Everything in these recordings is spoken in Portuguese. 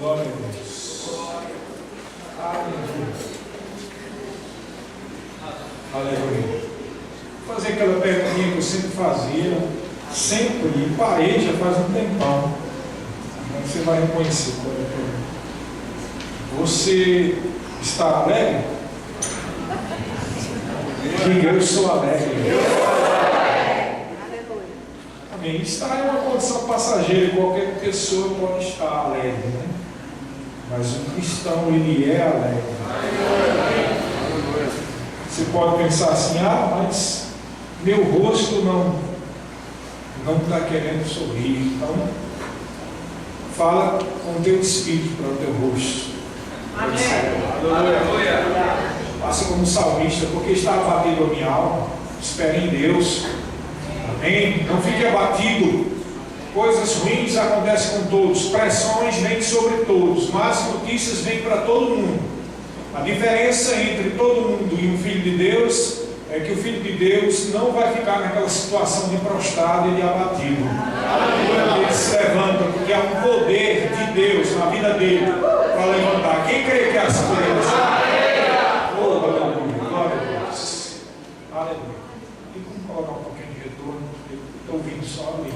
Glória a Deus. Aleluia. Aleluia. Vou fazer aquela perguntinha que eu sempre fazia, sempre, e parei já faz um tempão. Você vai reconhecer qual é a pergunta. Você está alegre? Diga, eu sou alegre. Amém. Estar é uma condição passageira, qualquer pessoa pode estar alegre, né? Mas o cristão, ele é alegre. Você pode pensar assim, mas meu rosto não está querendo sorrir. Então, fala com o teu espírito para o teu rosto. Aleluia. Faça como salmista, porque está abatido a minha alma. Espere em Deus. Amém? Não fique abatido. Coisas ruins acontecem com todos. Pressões vêm sobre todos. Más notícias vêm para todo mundo. A diferença entre todo mundo e um filho de Deus é que o filho de Deus não vai ficar naquela situação de prostrado e de abatido. Ele se levanta, porque há um poder de Deus na vida dele para levantar. Quem crê que há essa poder? Oh, aleluia, glória a Deus. Aleluia. E vamos colocar um pouquinho de retorno, porque eu estou ouvindo só ali.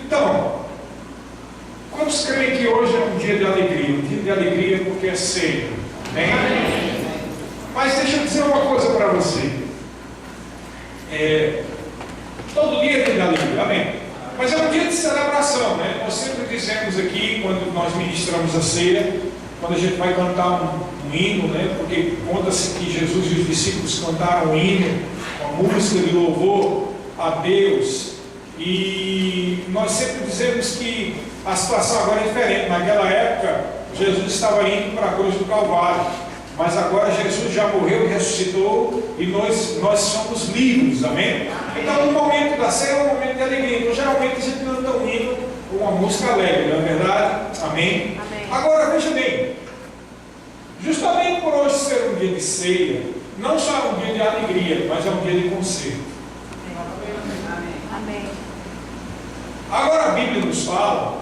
Então, quantos creem que hoje é um dia de alegria? Um dia de alegria porque é ceia. Amém? Mas deixa eu dizer uma coisa para você. Todo dia é dia de alegria, amém? Mas é um dia de celebração, né? Nós sempre dizemos aqui, quando nós ministramos a ceia, quando a gente vai cantar um hino, né? Porque conta-se que Jesus e os discípulos cantaram um hino, uma música de louvor a Deus. E nós sempre dizemos que a situação agora é diferente. Naquela época, Jesus estava indo para a cruz do Calvário, mas agora Jesus já morreu e ressuscitou, e nós somos livres, amém? Então, o momento da ceia é um momento de alegria. Então, geralmente a gente canta um hino, uma música alegre, não é verdade? Amém? Amém. Agora, veja bem, justamente por hoje ser um dia de ceia, não só é um dia de alegria, mas é um dia de conserto. Amém. Agora a Bíblia nos fala,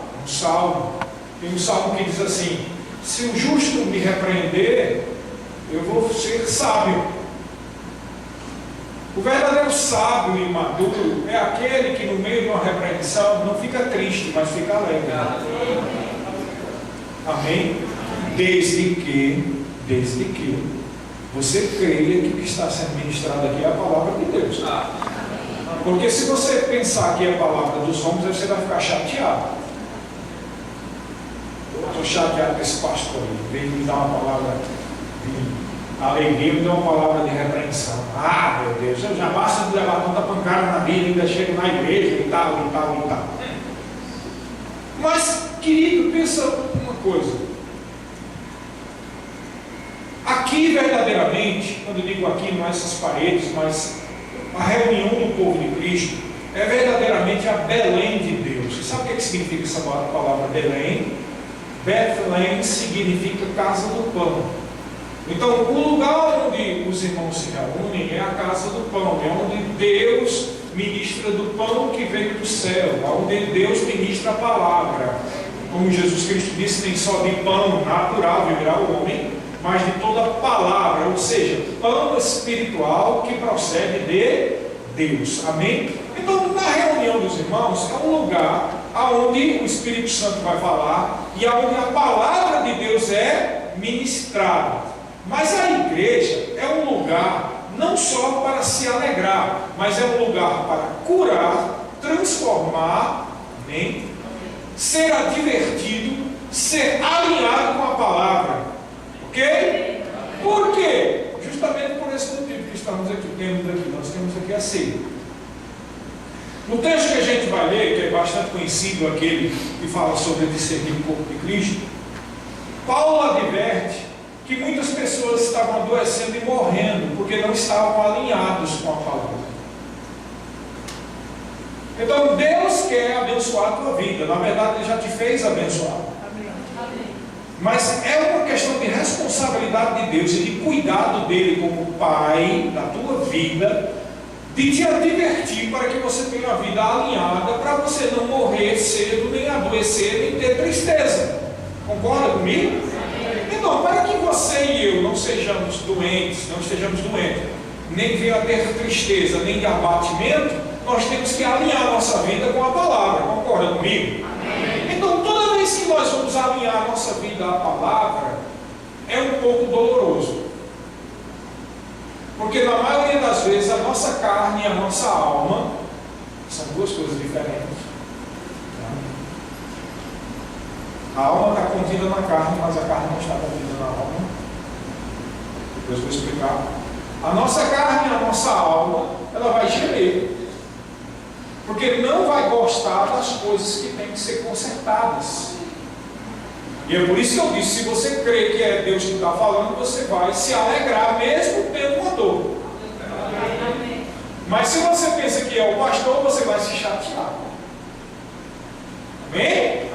tem um salmo que diz assim: se o justo me repreender, eu vou ser sábio. O verdadeiro sábio e maduro é aquele que no meio de uma repreensão não fica triste, mas fica alegre. Amém? Desde que você creia que o que está sendo ministrado aqui é a palavra de Deus. Porque se você pensar que é a palavra dos homens, você vai ficar chateado. Eu estou chateado com esse pastor aí. Veio me dar uma palavra de alegria, me deu uma palavra de repreensão. Ah, meu Deus, eu já basta de levar tanta pancada na vida, ainda chego na igreja e tal. Mas, querido, pensa uma coisa. Aqui, verdadeiramente, quando eu digo aqui, não é essas paredes, mas a reunião do povo de Cristo é verdadeiramente a Belém de Deus. Você sabe o que significa essa palavra Belém? Bethlehem significa casa do pão. Então, o lugar onde os irmãos se reúnem é a casa do pão, é onde Deus ministra do pão que vem do céu, onde Deus ministra a palavra. Como Jesus Cristo disse, nem só de pão natural viverá o homem, mas de toda palavra, ou seja, pão espiritual que procede de Deus. Amém? Então, na reunião dos irmãos, é um lugar onde o Espírito Santo vai falar e onde a palavra de Deus é ministrada. Mas a igreja é um lugar não só para se alegrar, mas é um lugar para curar, transformar, amém? Ser advertido, ser alinhado com a palavra. Ok? Por quê? Justamente por esse motivo que estamos aqui, nós temos aqui a ceia. No texto que a gente vai ler, que é bastante conhecido, aquele que fala sobre discernir o corpo de Cristo, Paulo adverte que muitas pessoas estavam adoecendo e morrendo porque não estavam alinhados com a palavra. Então Deus quer abençoar a tua vida. Na verdade, Ele já te fez abençoar. Mas é uma questão de responsabilidade de Deus e de cuidado dele como pai da tua vida, de te advertir para que você tenha a vida alinhada, para você não morrer cedo, nem adoecer, nem ter tristeza. Concorda comigo? Então, para que você e eu não sejamos doentes, não estejamos doentes, nem venha a ter tristeza, nem de abatimento, nós temos que alinhar a nossa vida com a palavra. Concorda comigo? Então, toda vez que nós vamos alinhar a nossa vida à palavra, é um pouco doloroso. Porque na maioria das vezes a nossa carne e a nossa alma são duas coisas diferentes. A alma está contida na carne, mas a carne não está contida na alma. Depois eu vou explicar. A nossa carne e a nossa alma, ela vai gemer. Porque não vai gostar das coisas que têm que ser consertadas. E é por isso que eu disse, se você crê que é Deus que está falando, você vai se alegrar mesmo tendo uma dor. Mas se você pensa que é o pastor, você vai se chatear. Amém?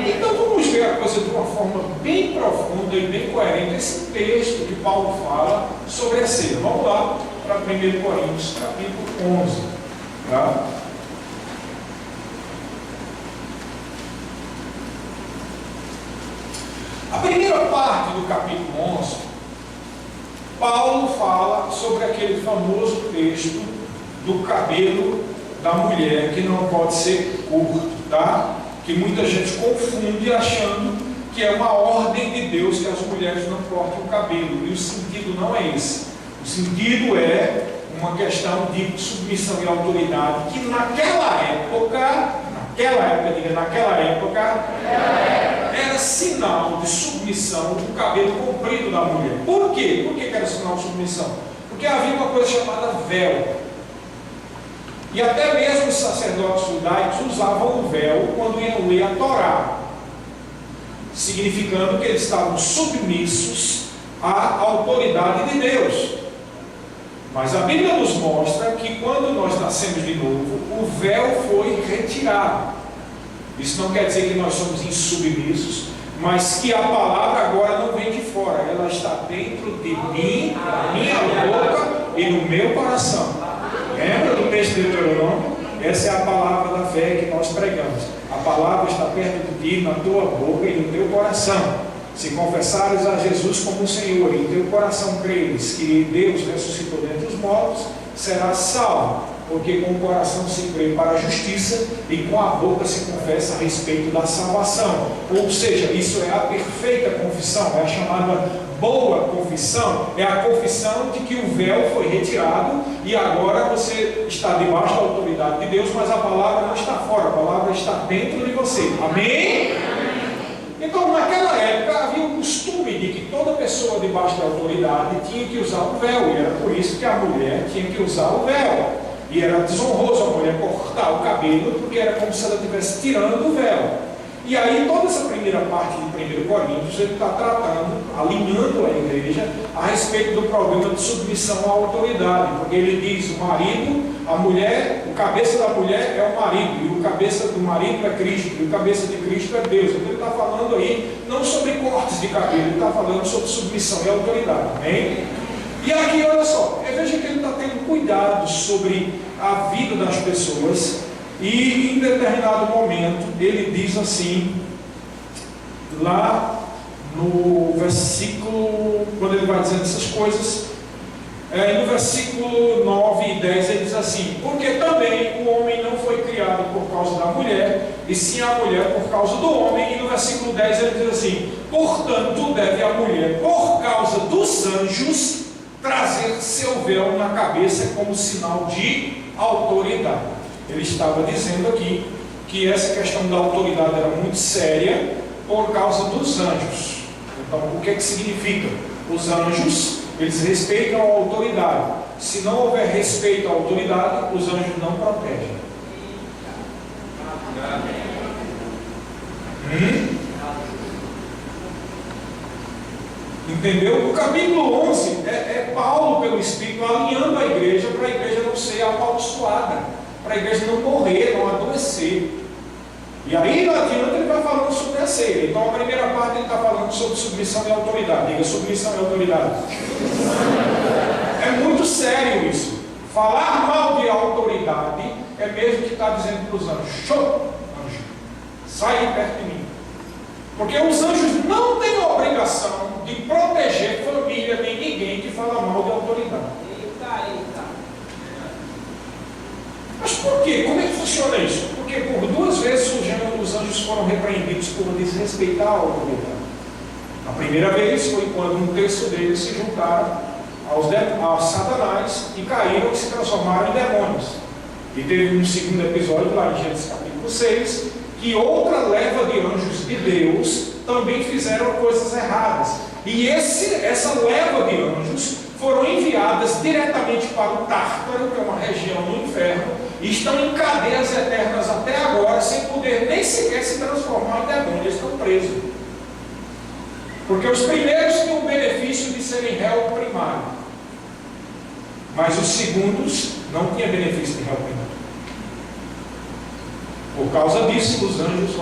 Então vamos ver a coisa de uma forma bem profunda e bem coerente, esse texto que Paulo fala sobre a ceia. Vamos lá para 1 Coríntios, capítulo 11. Tá? A primeira parte do capítulo 11, Paulo fala sobre aquele famoso texto do cabelo da mulher que não pode ser curto, tá? Que muita gente confunde achando que é uma ordem de Deus que as mulheres não cortem o cabelo, e o sentido não é esse. O sentido é uma questão de submissão e autoridade que naquela época era sinal de submissão do cabelo comprido da mulher. Por quê? Por que era sinal de submissão? Porque havia uma coisa chamada véu. E até mesmo os sacerdotes judaicos usavam o véu quando iam ler a Torá, significando que eles estavam submissos à autoridade de Deus. Mas a Bíblia nos mostra que quando nós nascemos de novo, o véu foi retirado. Isso não quer dizer que nós somos insubmissos, mas que a palavra agora não vem de fora, ela está dentro de mim, na minha boca e no meu coração. Lembra do texto de Deuteronômio? Essa é a palavra da fé que nós pregamos. A palavra está perto de ti, na tua boca e no teu coração. Se confessares a Jesus como Senhor e em teu coração creres que Deus ressuscitou dentre os mortos, serás salvo, porque com o coração se crê para a justiça e com a boca se confessa a respeito da salvação. Ou seja, isso é a perfeita confissão, é a chamada boa confissão, é a confissão de que o véu foi retirado e agora você está debaixo da autoridade de Deus, mas a palavra não está fora, a palavra está dentro de você. Amém? Então, naquela época, havia o costume de que toda pessoa debaixo da autoridade tinha que usar o véu, e era por isso que a mulher tinha que usar o véu. E era desonroso a mulher cortar o cabelo, porque era como se ela estivesse tirando o véu. E aí, toda essa primeira parte de 1 Coríntios, ele está tratando, alinhando a igreja a respeito do problema de submissão à autoridade, porque ele diz: o marido, a mulher, o cabeça da mulher é o marido, e o cabeça do marido é Cristo, e o cabeça de Cristo é Deus. Então ele está falando aí não sobre cortes de cabelo, ele está falando sobre submissão e autoridade. Amém? E aqui, olha só, veja que ele está tendo cuidado sobre a vida das pessoas, e em determinado momento ele diz assim, lá no versículo, quando ele vai dizendo essas coisas, no versículo 9 e 10 ele diz assim: porque também o homem não foi criado por causa da mulher, e sim a mulher por causa do homem. E no versículo 10 ele diz assim: portanto deve a mulher, por causa dos anjos, trazer seu véu na cabeça como sinal de autoridade. Ele estava dizendo aqui que essa questão da autoridade era muito séria por causa dos anjos. Então, o que é que significa? Os anjos, eles respeitam a autoridade. Se não houver respeito à autoridade, os anjos não protegem. Entendeu? O capítulo 11 é Paulo, pelo Espírito, alinhando a igreja para a igreja não ser amaldiçoada, para a igreja não morrer, não adoecer. E aí, lá adiante, ele vai falando sobre a ceia. Então, a primeira parte ele está falando sobre submissão e autoridade. Diga: submissão e autoridade. É muito sério isso. Falar mal de autoridade é mesmo que está dizendo para os anjos: show, anjo, sai de perto de mim. Porque os anjos não têm a obrigação de proteger família nem ninguém que fala mal de autoridade. Eita. Mas por quê? Como é que funciona isso? Porque por 2 vezes os anjos foram repreendidos por desrespeitar a autoridade. A primeira vez foi quando 1/3 deles se juntaram a Satanás e caíram e se transformaram em demônios. E teve um segundo episódio lá em Gênesis capítulo 6, que outra leva de anjos de Deus também fizeram coisas erradas. E essa leva de anjos foram enviadas diretamente para o Tártaro, que é uma região do inferno, e estão em cadeias eternas até agora, sem poder nem sequer se transformar em demônios, eles estão presos. Porque os primeiros tinham o benefício de serem réu primário, mas os segundos não tinham benefício de réu primário. Por causa disso, os anjos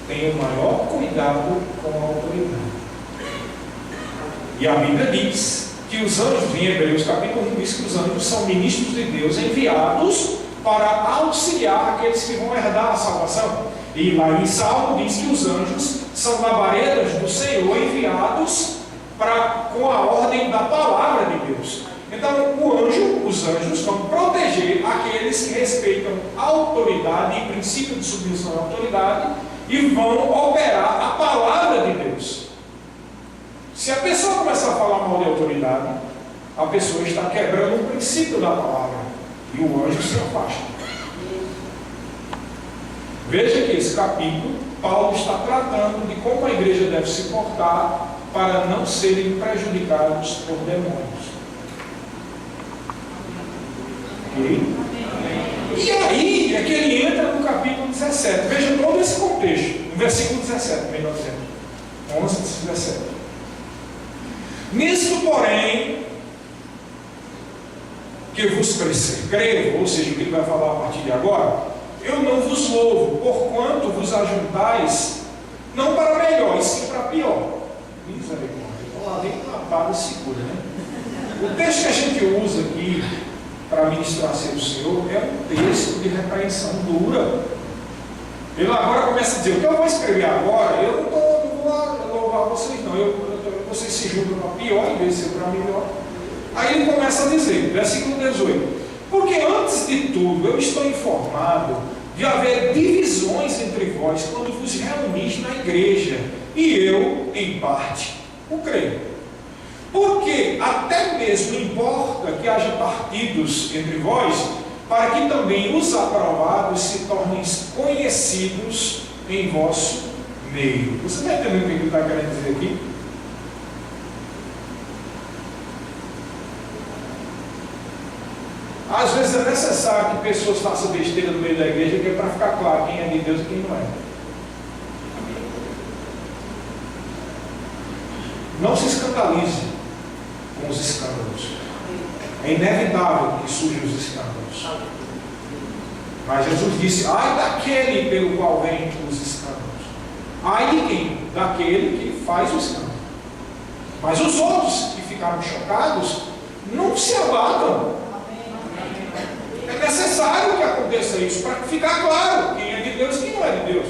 tenham maior cuidado com a autoridade. E a Bíblia diz que os anjos, em Hebreus capítulo 1, diz que os anjos são ministros de Deus enviados para auxiliar aqueles que vão herdar a salvação. E lá em Salmo diz que os anjos são labaredas do Senhor enviados com a ordem da palavra de Deus. Então os anjos vão proteger aqueles que respeitam a autoridade e princípio de submissão à autoridade e vão operar a palavra de Deus. Se a pessoa começar a falar mal de autoridade, a pessoa está quebrando o princípio da palavra e o anjo se afasta. Veja que esse capítulo, Paulo está tratando de como a igreja deve se portar para não serem prejudicados por demônios. Okay? E aí é que ele entra no capítulo 17. Veja todo esse contexto, no versículo 17, melhor dizendo, 11 e 17. Nisto, porém, que vos prescrevo, ou seja, o que ele vai falar a partir de agora, eu não vos louvo, porquanto vos ajuntais, não para melhor, e sim para pior. Misericórdia, nem uma barra segura, né? O texto que a gente usa aqui para ministrar a ser o Senhor é um texto de repreensão dura. Ele agora começa a dizer: o que eu vou escrever agora, eu não vou louvar vocês, não. Vocês se julgam para pior em vez de ser para melhor. Aí ele começa a dizer, versículo 18: porque antes de tudo eu estou informado de haver divisões entre vós quando vos reunis na igreja, e eu, em parte, o creio. Porque até mesmo importa que haja partidos entre vós, para que também os aprovados se tornem conhecidos em vosso meio. Você está entendendo o que ele está querendo dizer aqui? Às vezes é necessário que pessoas façam besteira no meio da igreja, que é para ficar claro quem é de Deus e quem não é. Não se escandalize com os escândalos. É inevitável que surjam os escândalos. Mas Jesus disse: ai daquele pelo qual vem os escândalos. Ai de quem? Daquele que faz o escândalo. Mas os outros que ficaram chocados não se abatam. É necessário que aconteça isso para ficar claro quem é de Deus e quem não é de Deus.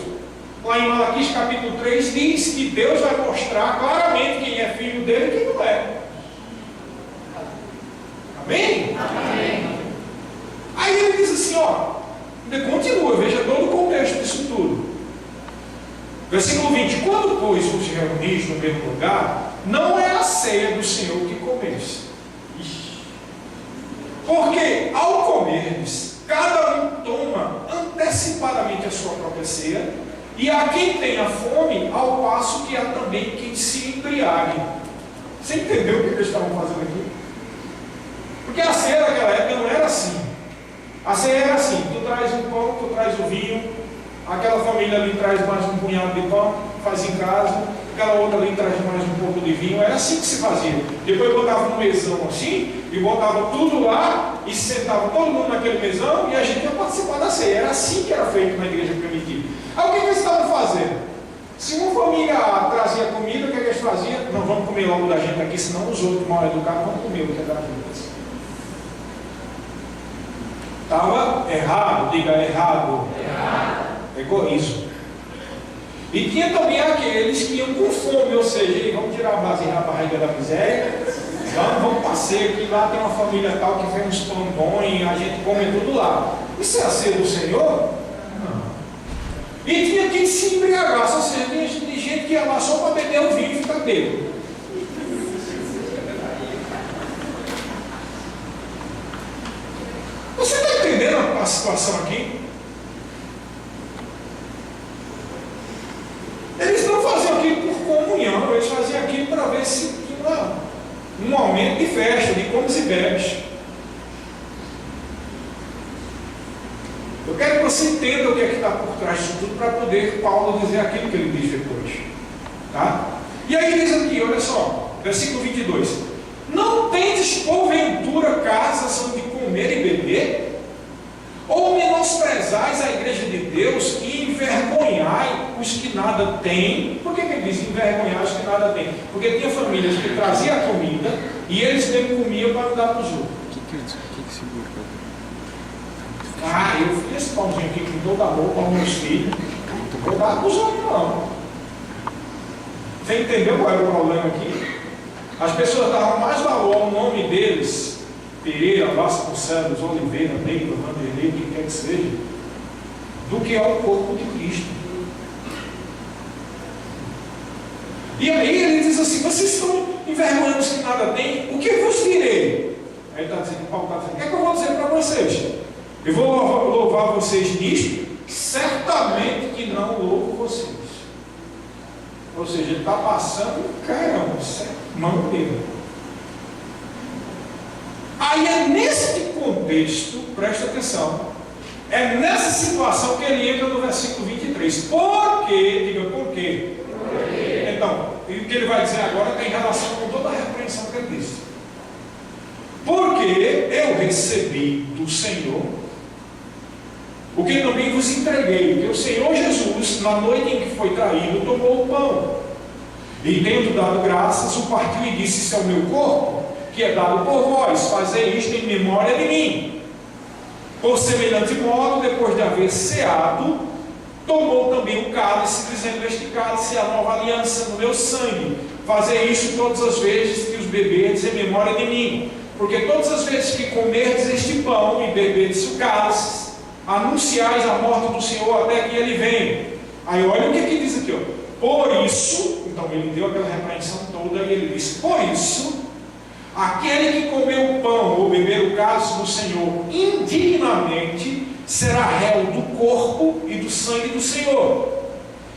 Lá em Malaquias capítulo 3 diz que Deus vai mostrar claramente quem é filho dele e quem não é. Amém? Amém. Aí ele diz assim, continua, veja todo o contexto disso tudo. Versículo 20: quando, pois, vos reunis no mesmo lugar, não é a ceia do Senhor que comeis. Porque ao comerdes, cada um toma antecipadamente a sua própria ceia, e há quem tenha fome, ao passo que há também quem se embriague. Você entendeu o que eles estavam fazendo aqui? Porque a ceia daquela época não era assim. A ceia era assim: tu traz o pão, tu traz o vinho, aquela família ali traz mais um punhado de pão, faz em casa, aquela outra ali traz mais um pouco de vinho. Era assim que se fazia. Depois botava um mesão assim, e botava tudo lá, e sentava todo mundo naquele mesão, e a gente ia participar da ceia. Era assim que era feito na igreja primitiva. Aí o que eles estavam fazendo? Se uma família trazia comida, o que eles faziam? Não, vamos comer logo da gente aqui, senão os outros mal educados vão comer o que é da gente. estava errado, diga errado. Egoísmo. E tinha também aqueles que iam com fome, ou seja, vamos tirar a base da barriga da miséria, vamos passeio aqui, lá tem uma família tal que vem uns pambões, a gente come tudo lá. Isso é a ser do Senhor? Não. E tinha que se embriagar, ou seja, tinha gente que ia lá só para beber o vinho e ficar bêbado. Você está entendendo a situação aqui? Eles não faziam aquilo por comunhão, eles faziam aquilo para ver se tinha um momento de festa, de comes e bebes. Eu quero que você entenda o que é que está por trás disso tudo, para poder Paulo dizer aquilo que ele diz depois. Tá? E aí diz aqui, olha só, versículo 22. Não tendes porventura casas onde comer e beber? Ou menosprezais a igreja de Deus e envergonhai os que nada têm? Por que ele diz envergonhar os que nada têm? Porque tinha famílias que traziam a comida e eles mesmo comiam para dar para os outros. O que segura? Eu fiz esse pãozinho aqui com todo amor para os meus filhos. Não vou dar para os outros, não. Você entendeu qual era o problema aqui? As pessoas davam mais valor ao nome deles, Pereira, Vasconcelos, Oliveira, Neiva, Vanderlei, quem quer que seja, do que ao corpo de Cristo. E aí ele diz assim: vocês estão envergonhando os que nada têm, o que vos direi? Aí ele está dizendo, Paulo está dizendo, o que é que eu vou dizer para vocês? Eu vou louvar vocês nisto? Certamente que não louvo vocês. Ou seja, ele está passando, caramba, mão dele. Aí é nesse contexto, presta atenção, é nessa situação que ele entra no versículo 23. Por quê? Diga por quê? Então, o que ele vai dizer agora tem relação com toda a repreensão que ele disse. Porque eu recebi do Senhor o que também vos entreguei, que o Senhor Jesus, na noite em que foi traído, tomou o pão, e tendo dado graças, o partiu e disse: isso é o meu corpo, que é dado por vós, fazei isto em memória de mim. Por semelhante modo, depois de haver ceado, tomou também o cálice, dizendo: este cálice é a nova aliança no meu sangue, fazei isto todas as vezes que os beberdes em memória de mim. Porque todas as vezes que comerdes este pão e beberdes o cálice, anunciais a morte do Senhor até que ele venha. Aí olha o que diz aqui, ó. Por isso, então ele deu aquela repreensão toda e ele disse: por isso, aquele que comer o pão ou beber o cálice do Senhor indignamente será réu do corpo e do sangue do Senhor.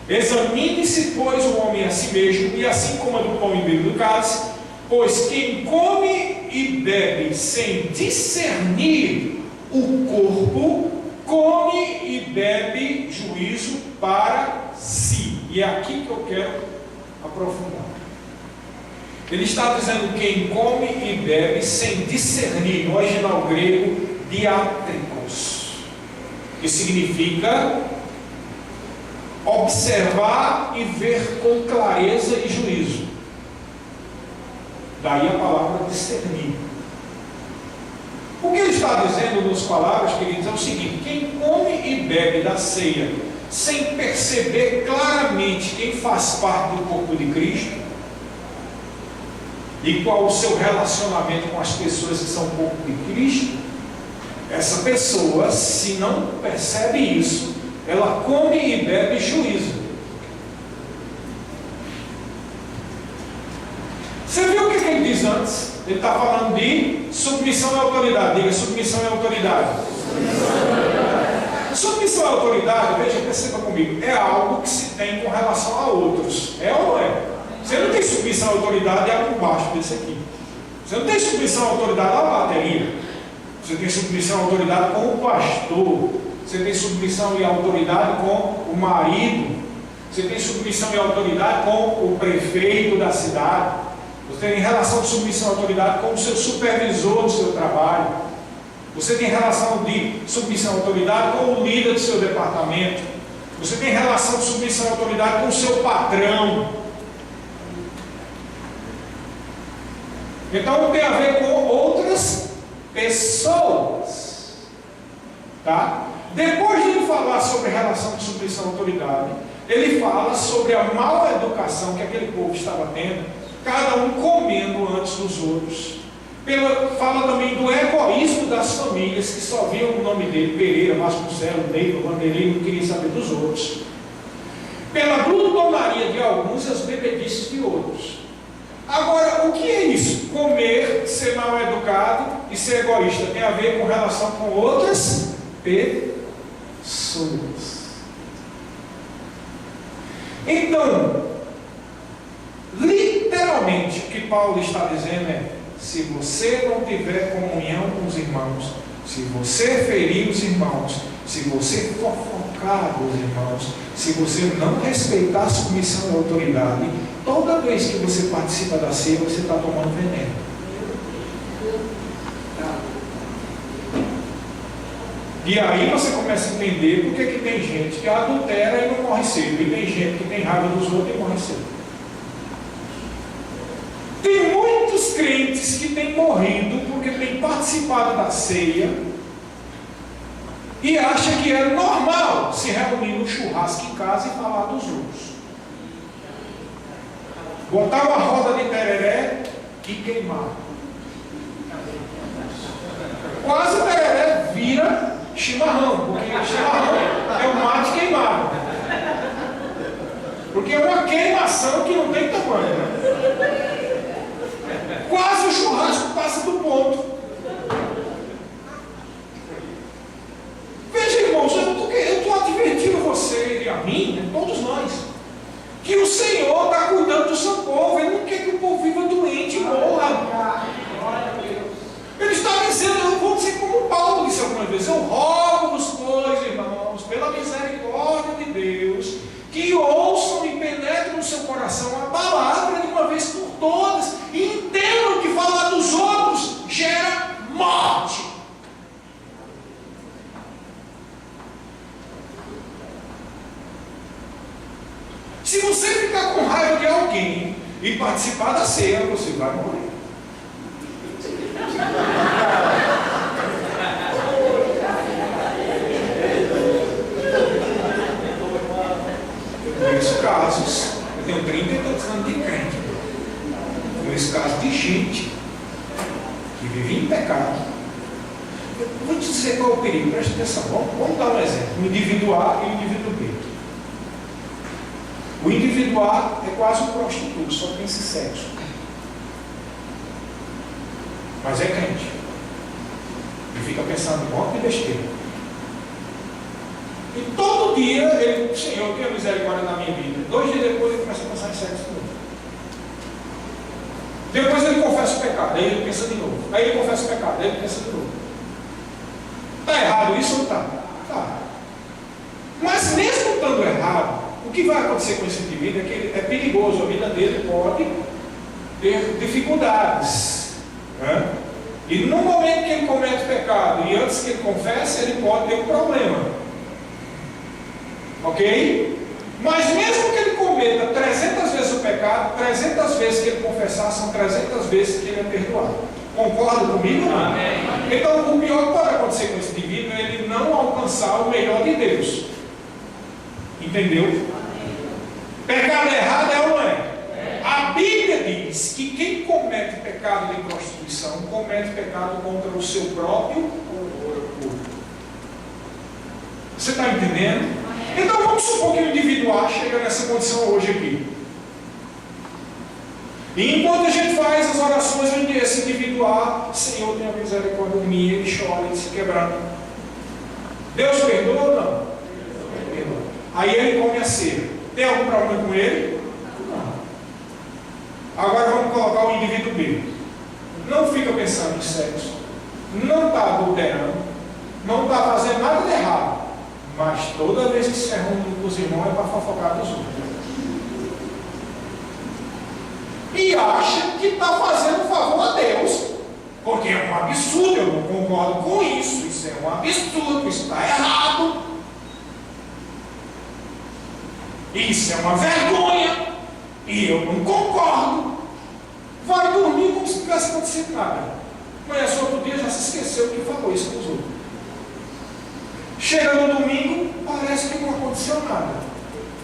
Examine-se, pois, o homem a si mesmo, e assim coma do pão e bebe do cálice, pois quem come e bebe sem discernir o corpo, come e bebe juízo para si. E é aqui que eu quero aprofundar. Ele está dizendo quem come e bebe sem discernir, no original grego, diátricos, que significa observar e ver com clareza e juízo. Daí a palavra discernir. O que ele está dizendo nas palavras, queridos, é o seguinte: quem come e bebe da ceia sem perceber claramente quem faz parte do corpo de Cristo e qual o seu relacionamento com as pessoas que são o corpo de Cristo, essa pessoa, se não percebe isso, ela come e bebe juízo. Você viu o que ele diz antes? Ele está falando de submissão à autoridade. Diga: submissão à autoridade. Submissão à autoridade, veja, perceba comigo, é algo que se tem com relação a outros. É ou não é? Você não tem submissão à autoridade algo baixo desse aqui. Você não tem submissão à autoridade à bateria. Você tem submissão à autoridade com o pastor. Você tem submissão e autoridade com o marido. Você tem submissão e autoridade com o prefeito da cidade. Você tem relação de submissão e autoridade com o seu supervisor do seu trabalho. Você tem relação de submissão e autoridade com o líder do seu departamento. Você tem relação de submissão e autoridade com o seu patrão. Então tem a ver com outras pessoas. Tá? Depois de ele falar sobre a relação de submissão à autoridade, ele fala sobre a mal educação que aquele povo estava tendo, cada um comendo antes dos outros. Fala também do egoísmo das famílias que só viam o nome dele, Pereira, Vasconcelos, Neiva, Vanderlei, não queria saber dos outros. Pela glutonaria de alguns e as bebedices de outros. Agora, o que é isso? Comer, ser mal educado e ser egoísta tem a ver com relação com outras pessoas. Então, literalmente, o que Paulo está dizendo é: se você não tiver comunhão com os irmãos, se você ferir os irmãos, se você fofocar os irmãos, se você não respeitar a submissão à autoridade, toda vez que você participa da ceia, você está tomando veneno. E aí você começa a entender por que tem gente que adultera e não morre cedo, e tem gente que tem raiva dos outros e morre cedo. Tem muitos crentes que têm morrido porque têm participado da ceia e acha que é normal se reunir no churrasco em casa e falar dos outros. Botar uma roda de tereré e queimar. Quase o tereré vira chimarrão, porque chimarrão é o mate queimado. Porque é uma queimação que não tem tamanho, né? Quase o churrasco passa do ponto. Veja, irmãos, eu estou advertindo você e a mim, todos nós, que o Senhor está cuidando do seu povo. Ele não quer que o povo viva doente e morra. Ele está dizendo, eu vou dizer como Paulo disse algumas vezes: eu rogo-vos, pois, irmãos, pela misericórdia de Deus, que ouçam e penetrem no seu coração a palavra de uma vez por todas, e entendam que falar dos outros gera morte. Se você ficar com raiva de alguém e participar da ceia, você vai morrer. Eu conheço casos, eu tenho 30 e tantos anos de crente. Eu conheço casos de gente que vive em pecado. Eu vou te dizer qual é o perigo, preste atenção. Vamos dar um exemplo: o indivíduo A e o indivíduo B. O indivíduo A é quase um prostituto, só tem esse sexo. Mas é crente. E fica pensando um monte de besteira. E todo dia ele, Senhor, tenha misericórdia na minha vida. 2 dias depois ele começa a pensar em sexo de novo. Depois ele confessa o pecado, aí ele pensa de novo. Aí ele confessa o pecado, aí ele pensa de novo. Está errado isso ou não está? Está. Mas mesmo estando errado, o que vai acontecer com esse indivíduo é que ele é perigoso, a vida dele pode ter dificuldades. Né? E no momento que ele comete pecado e antes que ele confesse, ele pode ter um problema. Ok? Mas mesmo que ele cometa 300 vezes o pecado, 300 vezes que ele confessar, são 300 vezes que ele é perdoado. Concorda comigo? Amém. Então o pior que pode acontecer com esse indivíduo é ele não alcançar o melhor de Deus. Entendeu? Pecado errado é ou não é? A Bíblia diz que quem comete pecado de prostituição comete pecado contra o seu próprio corpo. Você está entendendo? Então vamos supor que o indivíduo A chega nessa condição hoje aqui. E enquanto a gente faz as orações, esse indivíduo A, Senhor, tenha misericórdia de mim, ele chora, ele se quebranta. Deus perdoa ou não? Perdoa. Aí ele come a ceia. Tem algum problema com ele? Agora vamos colocar o indivíduo B. Não fica pensando em sexo, não está adulterando, não está fazendo nada de errado, mas toda vez que se reúne com os irmãos é para fofocar dos outros. E acha que está fazendo um favor a Deus, porque é um absurdo, eu não concordo com isso, isso é um absurdo, isso está errado, isso é uma vergonha. E eu não concordo. Vai dormir como se não tivesse acontecido nada. Amanhã, outro dia, já se esqueceu que falou isso com os outros. Chega no domingo, parece que não aconteceu nada.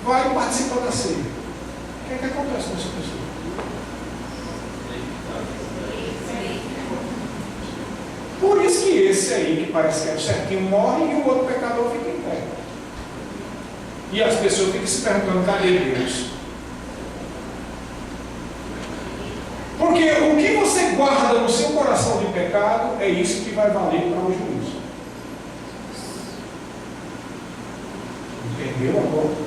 Vai participar da ceia. O que é que acontece com essa pessoa? Por isso que esse aí, que parece que é o certinho, morre e o outro pecador fica em pé. E as pessoas ficam se perguntando, cadê Deus? Porque o que você guarda no seu coração de pecado, é isso que vai valer para o juízo. Entendeu agora?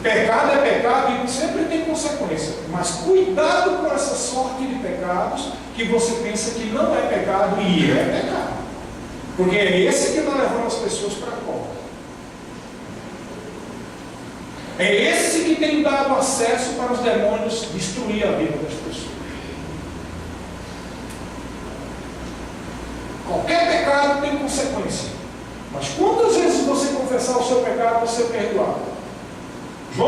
Pecado é pecado e sempre tem consequência. Mas cuidado com essa sorte de pecados que você pensa que não é pecado e é pecado. Porque é esse que está levando as pessoas para a cova. É esse que tem dado acesso para os demônios destruir a vida das pessoas. Qualquer pecado tem consequência. Mas quantas vezes você confessar o seu pecado, você é perdoado? 1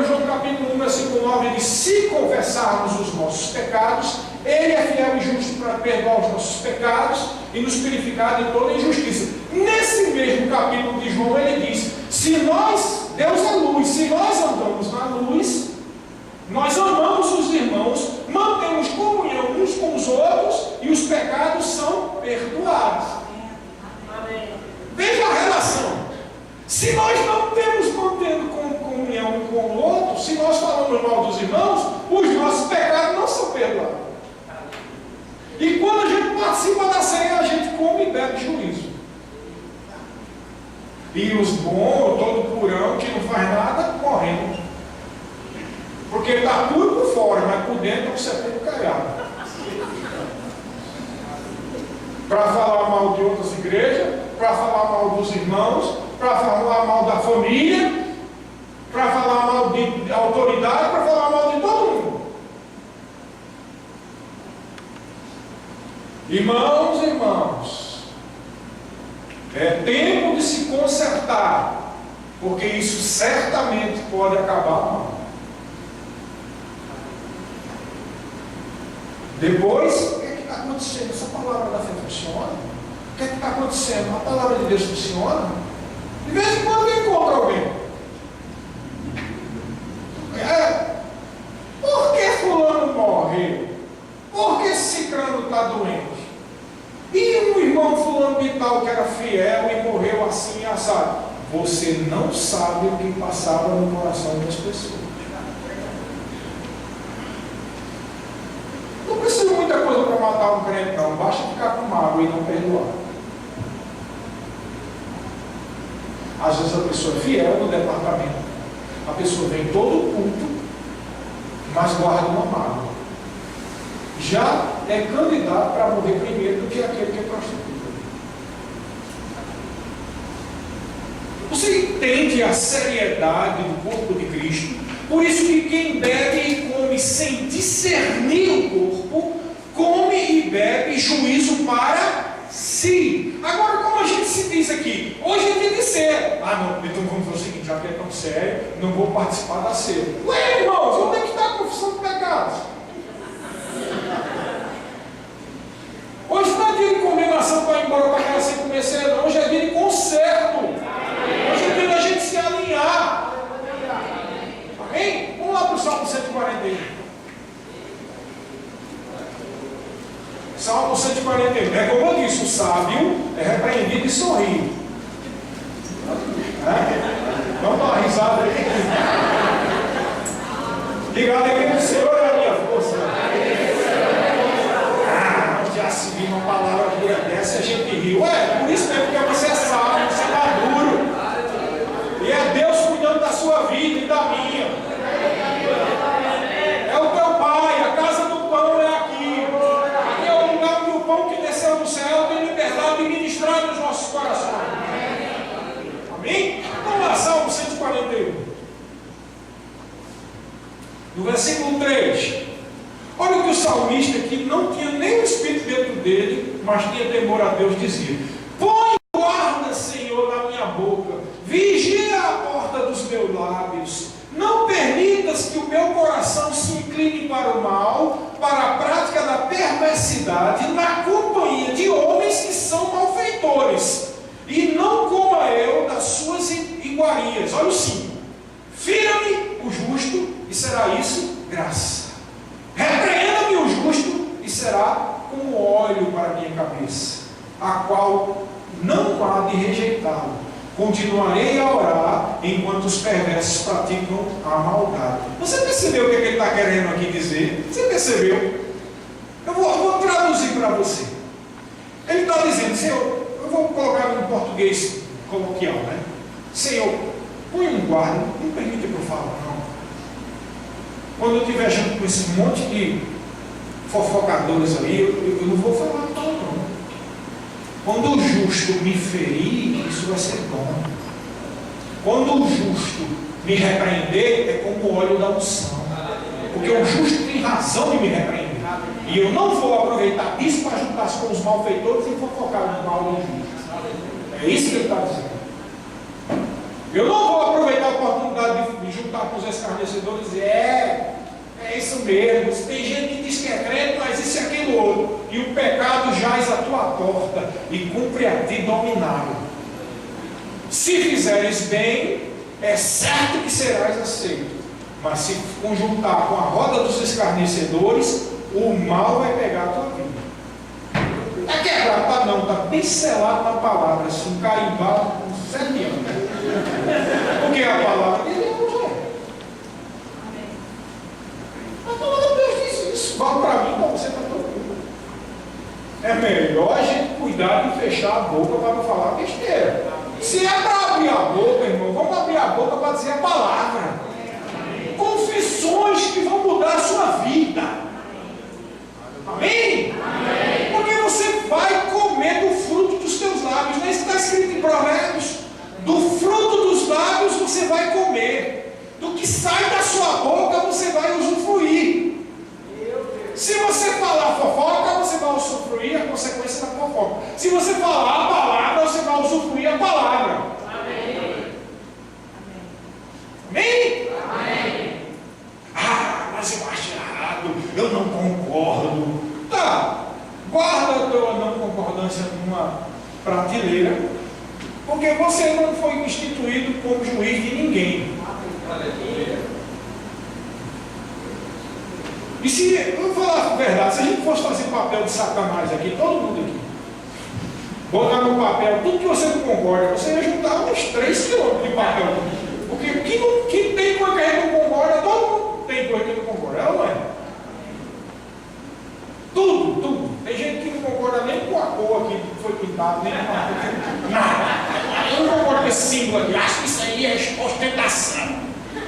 João capítulo 1, versículo 9 diz: se confessarmos os nossos pecados, Ele é fiel e justo para perdoar os nossos pecados e nos purificar de toda injustiça. Nesse mesmo capítulo de João, ele diz: se nós, Deus é luz, se nós andamos na luz, nós amamos os irmãos, mantemos comunhão uns com os outros e os pecados são perdoados. Veja a relação. Se nós não temos mantendo comunhão um com o outro, se nós falamos mal dos irmãos, os nossos pecados não são perdoados. E quando a gente participa da ceia, a gente come e bebe juízo. E os bons, todo purão, que não faz nada, morrendo. Porque está tudo por fora, mas por dentro você é tudo caiado. Para falar mal de outras igrejas, para falar mal dos irmãos, para falar mal da família, para falar mal de autoridade, para falar mal de todo mundo. Irmãos, é tempo de se consertar, porque isso certamente pode acabar mal. Depois, o que é que está acontecendo? Essa palavra da fé funciona? O que é que está acontecendo? A palavra de Deus funciona? De vez em quando eu encontro alguém. Por que fulano morre? Por que cicrano está doente? E um irmão fulano de tal que era fiel e morreu assim e assado? Você não sabe o que passava no coração das pessoas. Não precisa de muita coisa para matar um crente, não. Basta ficar com mágoa e não perdoar. Às vezes a pessoa é fiel no departamento. A pessoa vem todo culto, mas guarda uma mágoa. Já é candidato para morrer primeiro do que aquele que é prostituta. Você entende a seriedade do corpo de Cristo? Por isso que quem bebe e come sem discernir o corpo, come e bebe juízo para si. Agora, como a gente se diz aqui, hoje é dia de ceia. Não, então vamos fazer o seguinte, já que é tão sério, não vou participar da ceia. Ué, irmãos, onde é que está a confissão de pecados? Hoje não é dia de condenação para ir embora para casa sem comer ceia, não. Hoje é dia de conserto. Hoje é dia da gente se alinhar. Amém? Vamos lá para o Salmo 141. Salmo 141. É como eu disse, o sábio é repreendido e sorri. Vamos dar uma risada aí. Diga, a alegria do Senhor é a minha força. Já se viu uma palavra pura dessa e a gente riu. Por isso mesmo, porque você é sábio, você é maduro. E é Deus cuidando da sua vida e da minha. É o teu Pai, a casa do pão é aqui. Aqui é o lugar do pão que desceu do céu, tem liberdade de ministrar nos nossos corações. Amém? Vamos lá, Salmo 141. No versículo 3. Olha o que o salmista, que não tinha nem o Espírito dentro dele, mas tinha temor a Deus, dizia: põe guarda, Senhor, na minha boca, vigia a porta dos meus lábios, não permitas que o meu coração se incline para o mal, para a prática da perversidade, na companhia de homens que são malfeitores, e iguarias. Olha o 5. Fira-me o justo, e será isso graça. Repreenda-me o justo, e será como óleo para a minha cabeça, a qual não há de rejeitá-lo. Continuarei a orar enquanto os perversos praticam a maldade. Você percebeu o que ele está querendo aqui dizer? Você percebeu? Eu vou traduzir para você. Ele está dizendo, Senhor, eu vou colocar no português coloquial, né? Senhor, põe um guarda, não permite que eu fale, não. Quando eu estiver junto com esse monte de fofocadores aí, eu não vou falar não. Quando o justo me ferir, isso vai ser bom. Quando o justo me repreender, é como o óleo da unção. Porque o justo tem razão de me repreender. E eu não vou aproveitar disso para juntar-se com os malfeitores e fofocar no mal do justo. É isso que ele está dizendo. Eu não vou aproveitar a oportunidade de juntar com os escarnecedores e dizer, é isso mesmo. Tem gente que diz que é crente, mas isso e aquilo outro. E o pecado jaz à tua porta e cumpre a ti dominá-lo. Se fizeres bem, é certo que serás aceito. Mas se conjuntar com a roda dos escarnecedores, o mal vai pegar a tua vida. Está quebrado, tá não, está pincelado na palavra, assim, carimbado com 7 anos. Porque a palavra de Deus é. A palavra de Deus diz isso. Vale para mim, para você, para todo mundo. É melhor a gente cuidar de fechar a boca para não falar besteira. Se é para abrir a boca, irmão, vamos abrir a boca para dizer a palavra. Confissões que vão mudar a sua vida. Amém? Amém? Porque você vai comer do fruto dos teus lábios. Não é isso que está escrito em Provérbios? Do fruto dos lábios você vai comer. Do que sai da sua boca você vai usufruir. Se você falar fofoca, você vai usufruir a consequência da fofoca. Se você falar a palavra, você vai usufruir a palavra. Amém? Amém? Amém? Ah, mas eu acho errado, eu não concordo. Tá, guarda a tua não concordância numa prateleira, porque você não foi instituído como juiz de ninguém. E se, eu vou falar a verdade, se a gente fosse fazer papel de Satanás aqui, todo mundo aqui, botar no papel tudo que você não concorda, você ia juntar uns 3 quilômetros de papel. Porque que tem coisa que a gente não concorda, todo mundo tem coisa que não concorda, ela não é? Tudo. Tem gente que não concorda nem com a cor aqui que foi pintada, nem com a cor. Nada. Eu não concordo com esse símbolo aqui. Acho que isso aí é ostentação.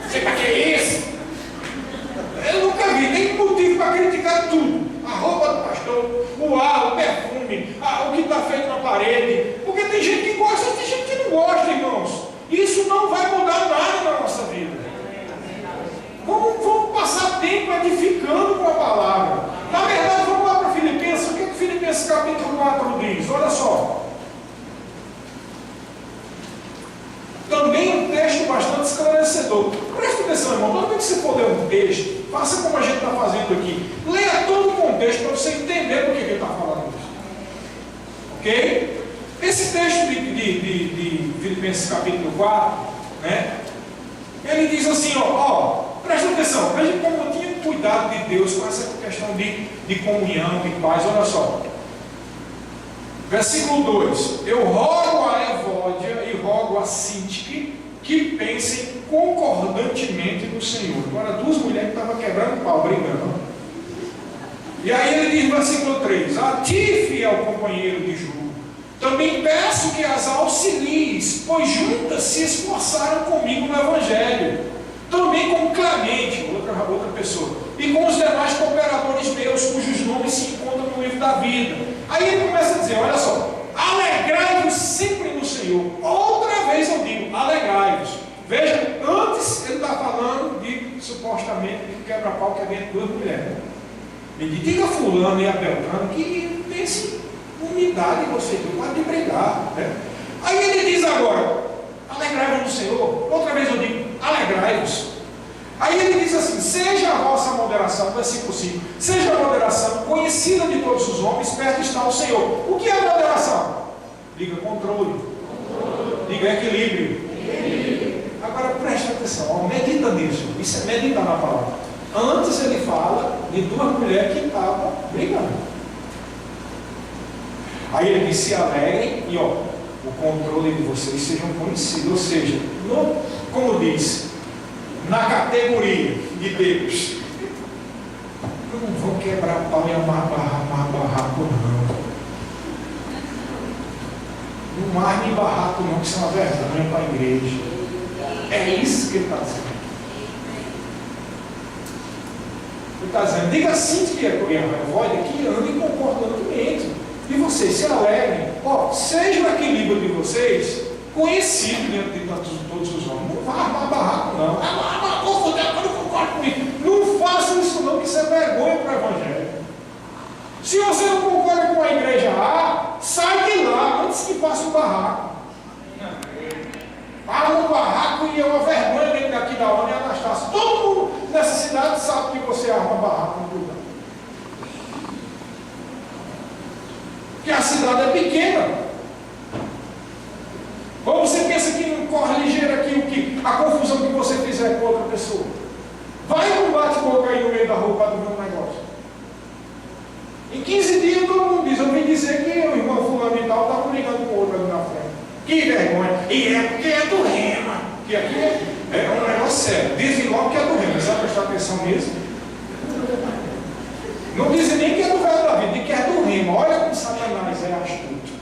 Você para que é isso? Eu nunca vi, tem motivo para criticar tudo. A roupa do pastor, o ar, o perfume, o que está feito na parede. Porque tem gente que gosta, tem gente que não gosta, irmãos. Isso não vai mudar nada na nossa vida. Vamos passar tempo edificando com a palavra. Na verdade, vamos lá para Filipenses. O que Filipenses capítulo 4 diz? Olha só. Também um texto bastante esclarecedor. Presta atenção, irmão. Toda vez que você for ler um texto, faça como a gente está fazendo aqui. Leia todo o contexto para você entender do que ele está falando. Ok? Esse texto de Filipenses capítulo 4, né? Ele diz assim, presta atenção, veja como eu tinha cuidado de Deus com essa questão de comunhão, de paz. Olha só. Versículo 2. Eu rogo a Evódia e rogo a Sintique que pensem concordantemente no Senhor. Agora, 2 mulheres que estavam quebrando o pau, brigando. E aí ele diz no versículo 3. A ti, fiel companheiro de jugo, também peço que as auxilies, pois juntas se esforçaram comigo no Evangelho, também com Clemente, outra pessoa, e com os demais cooperadores meus, cujos nomes se encontram no livro da vida. Aí ele começa a dizer, olha só, alegrai-vos sempre no Senhor. Outra vez eu digo, alegrai-vos. Veja, antes ele está falando de, supostamente, de quebra-pau que havia 2 mulheres. Ele diga fulano e a Beltrano que pense unidade em você, não pode brigar, né? Aí ele diz agora, alegrai-vos no Senhor. Outra vez eu digo, alegrai-vos. Aí ele diz assim, seja a vossa moderação, versículo 5, seja a moderação conhecida de todos os homens, perto está o Senhor. O que é moderação? Diga controle. Diga equilíbrio. Agora preste atenção, ó, medita nisso. Isso é meditar na palavra. Antes ele fala de duas mulheres que estavam brigando. Aí ele diz: se alegrem e ó, o controle de vocês sejam conhecidos. Ou seja, como diz, na categoria de Deus, não vão quebrar pau e amar barraco, não. Não arme barraco, não, que isso é uma vergonha para a igreja. É isso que ele está dizendo. Ele está dizendo: diga sim que é voida, que ande comportamento. E vocês se alegrem. Ó, seja o equilíbrio de vocês conhecido diante de todos os homens. Não vá armar barraco, não. Não concordo comigo. Não façam isso, não, que isso é vergonha para o Evangelho. Se você não concorda com a igreja A, sai de lá antes que faça um barraco. Arma um barraco e é uma vergonha dentro daqui da ONU e Anastácio. Todo mundo nessa cidade sabe que você arma barraco no lugar. Porque a cidade é pequena. Ou você pensa que não corre ligeiro aqui a confusão que você fizer com outra pessoa? Vai com um bate-boca aí no meio da rua para ver um negócio. Em 15 dias todo mundo diz: eu vim dizer que o irmão fulano e tal estava brigando com o outro ali na frente. Que vergonha. E é porque é do rema. Que aqui é um negócio sério. Dizem logo que é do rema. Você vai prestar atenção mesmo? Não dizem nem que é do velho da vida, diz que é do rema. Olha como Satanás é astuto.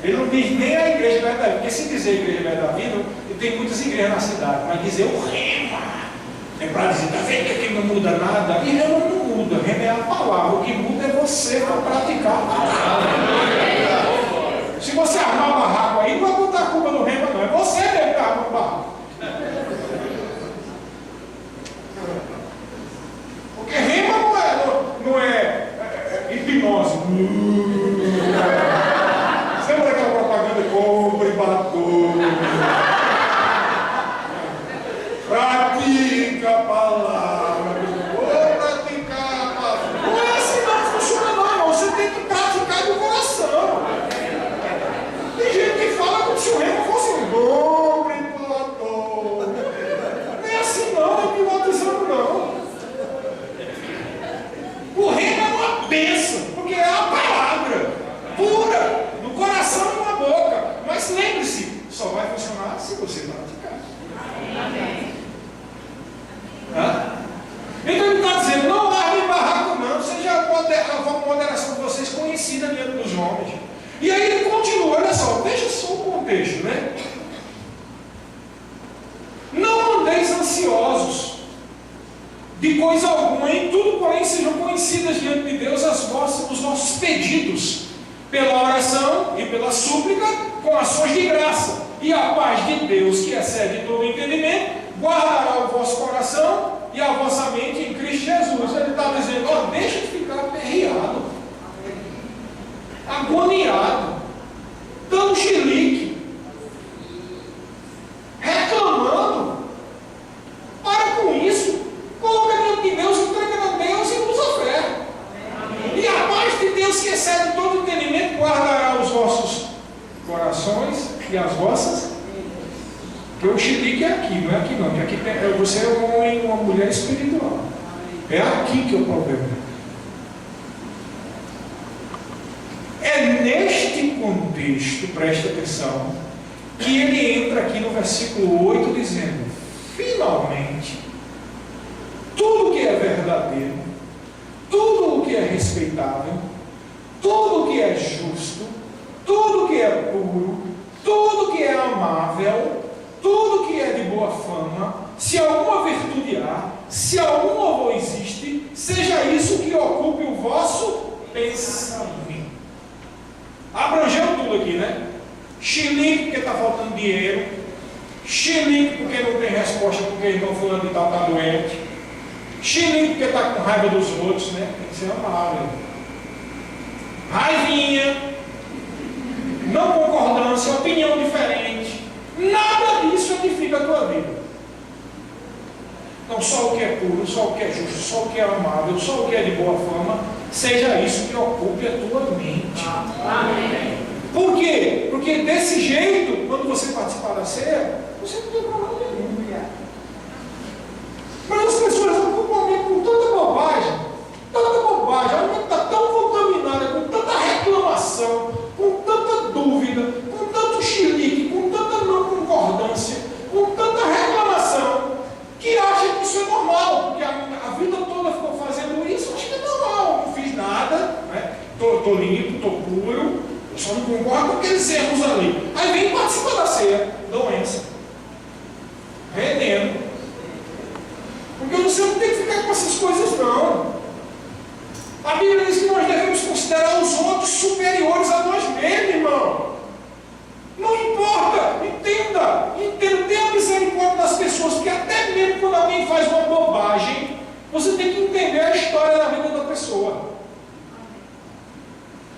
Ele não diz nem a igreja velha da vida. Porque se dizer igreja velha da vida, tem muitas igrejas na cidade. Mas dizer o rema é para dizer: está vendo que aqui não muda nada? E rema não muda. Rema é a palavra. O que muda é você para praticar a palavra. Se você armar um barraco aí, não vai botar a culpa no rema, não. É você mesmo que está armando o barraco. Porque rema não é hipnose. Sempre aquela propaganda: compre batom. Pratica a palavra. Vou praticar a palavra. Não é assim, não funciona, não, irmão. Você tem que praticar do coração. Tem gente que fala como se o rema fosse um compre batom. Não é assim, não. Não é hipnotizando, não. O rema é uma bênção, porque é a palavra pura, no coração e na boca. Mas lembre-se, só vai funcionar se você praticar. Amém. Então ele está dizendo: não arme barraco, não. Seja a moderação de vocês conhecida diante dos homens. E aí ele continua, olha só, veja só o contexto, né? Não andeis ansiosos de coisa alguma, em tudo, porém, sejam conhecidas diante de Deus os nossos pedidos, pela oração e pela súplica, com ações de graça. E a paz de Deus, que excede todo entendimento, guardará o vosso coração e a vossa mente em Cristo Jesus. Ele está dizendo: ó, deixa de ficar aperreado, agoniado, dando chilique, reclamando. Para com isso. Coloca diante de Deus, entrega a Deus e usa fé. E a paz de Deus, que excede todo entendimento, guardará os vossos corações e as vossas. Porque o chilique é aqui, não é aqui não. Aqui você é um homem e uma mulher espiritual. É aqui que é o problema. É neste contexto, preste atenção, que ele entra aqui no versículo 8 dizendo: finalmente, tudo que é verdadeiro, tudo o que é respeitável, tudo o que é justo, tudo que é puro, tudo que é amável, tudo que é de boa fama, se alguma virtude há, se algum louvor existe, seja isso que ocupe o vosso pensamento. Abrangeu tudo aqui, né? Chilique porque está faltando dinheiro, chilique porque não tem resposta, porque o irmão fulano de tal está doente, chilique porque está com raiva dos outros, né? Tem que ser amável. Raivinha, não concordância, opinião diferente, nada disso edifica a tua vida. Então, só o que é puro, só o que é justo, só o que é amável, só o que é de boa fama, seja isso que ocupe a tua mente. Amém. Por quê? Porque desse jeito, quando você participar da ceia, você não tem problema nenhum. Mas as pessoas vão comer com tanta bobagem, a mente está tão contaminada, com tanta reclamação, com tanta dúvida, com tanto chilique, com tanta não concordância, com tanta reclamação, que acha que isso é normal, porque a vida toda ficou fazendo isso, acho que é normal, não fiz nada, né? Tô limpo, tô puro, eu só não concordo com aqueles erros ali. Aí vem participar da ceia, doença, veneno. Porque você não tem que ficar com essas coisas, não. A Bíblia diz que nós devemos considerar os outros superiores a nós mesmos, irmão. Não importa, entenda, tenha misericórdia das pessoas, porque até mesmo quando alguém faz uma bobagem, você tem que entender a história da vida da pessoa.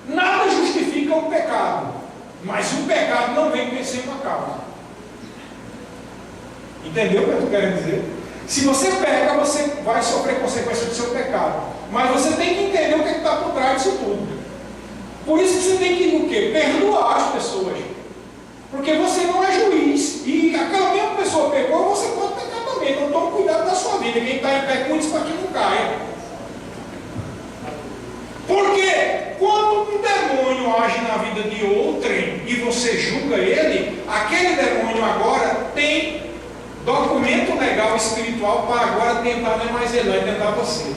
Nada justifica o pecado, mas o pecado não vem sem uma causa. Entendeu o que eu estou querendo dizer? Se você peca, você vai sofrer consequências do seu pecado. Mas você tem que entender o que está por trás disso tudo. Por isso que você tem que o quê? Perdoar as pessoas. Porque você não é juiz. E aquela mesma pessoa pecou, você pode pecar também. Então tome cuidado da sua vida. Quem está em pé, cuide para que não caia. Porque quando um demônio age na vida de outrem e você julga ele, aquele demônio agora tem documento legal espiritual para agora tentar, não é mais ele, vai tentar você.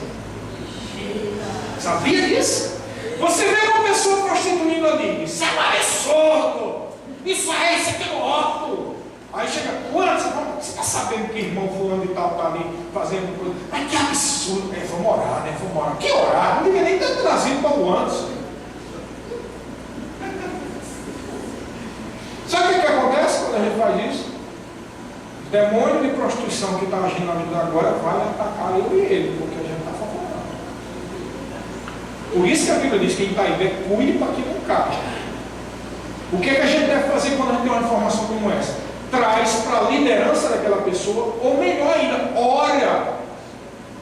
Sabia disso? Você vê uma pessoa prostituindo ali, isso é absurdo, isso aqui é óbvio. Aí chega, você está sabendo que irmão fulano e tal está ali fazendo coisa? Mas que absurdo, vamos orar, né? Vamos orar. Que orar? Não devia nem ter trazido para o antes. Sabe o que acontece quando a gente faz isso? O demônio de prostituição que está agindo na vida agora vai atacar eu e ele, porque a gente está favorável. Por isso que a Bíblia diz que quem está em pé, cuide para que não caia. O que a gente deve fazer quando a gente tem uma informação como essa? Traz para a liderança daquela pessoa, ou melhor ainda, ora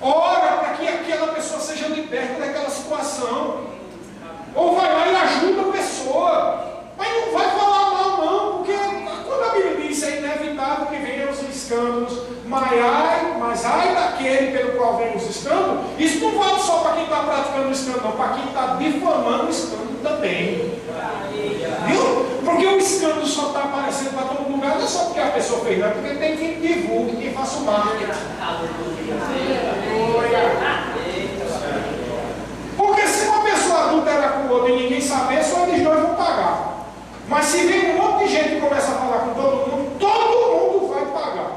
para que aquela pessoa seja liberta daquela situação. Ou vai lá e ajuda a pessoa. Mas não vai falar mal não, porque quando a Bíblia diz é inevitável que venham os escândalos, mas ai daquele pelo qual vem os escândalos, isso não vale só para quem está praticando o escândalo, não, para quem está difamando o escândalo também. Viu? Porque o escândalo só está aparecendo para todo lugar, não é só porque a pessoa fez, não é porque tem quem divulgue, quem faça o marketing. Porque se uma pessoa adultera com o outro e ninguém saber, só eles dois vão pagar. Mas se vem um monte de gente e começa a falar com todo mundo vai pagar.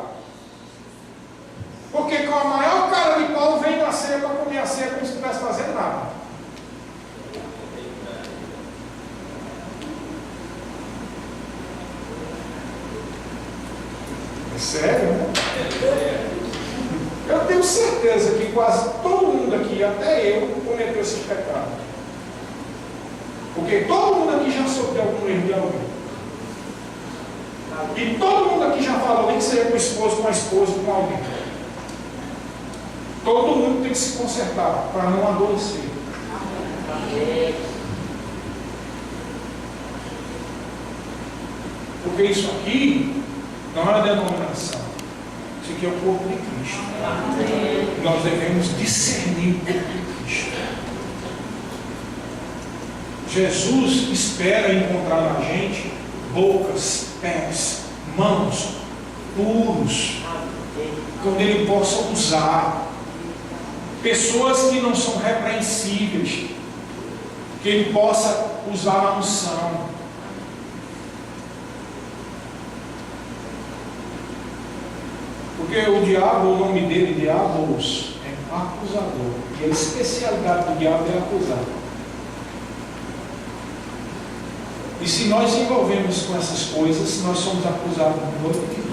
Porque com a maior cara de pau vem na ceia para comer a ceia como se estivesse fazendo nada. É sério, né? Eu tenho certeza que quase todo mundo aqui, até eu, cometeu esses pecados. Porque todo mundo aqui já sofreu algum erro de alguém. E todo mundo aqui já falou, nem que seja com o esposo, com a esposa, com alguém. Todo mundo tem que se consertar para não adoecer. Porque isso aqui não é denominação. Isso aqui é o corpo de Cristo. Nós devemos discernir o corpo de Cristo. Jesus espera encontrar na gente bocas, pés, mãos puros, onde Ele possa usar. Pessoas que não são repreensíveis, que Ele possa usar na unção. Porque o diabo, o nome dele, diabos, é acusador. E a especialidade do diabo é acusar. E se nós nos envolvemos com essas coisas, nós somos acusados no noite e dia.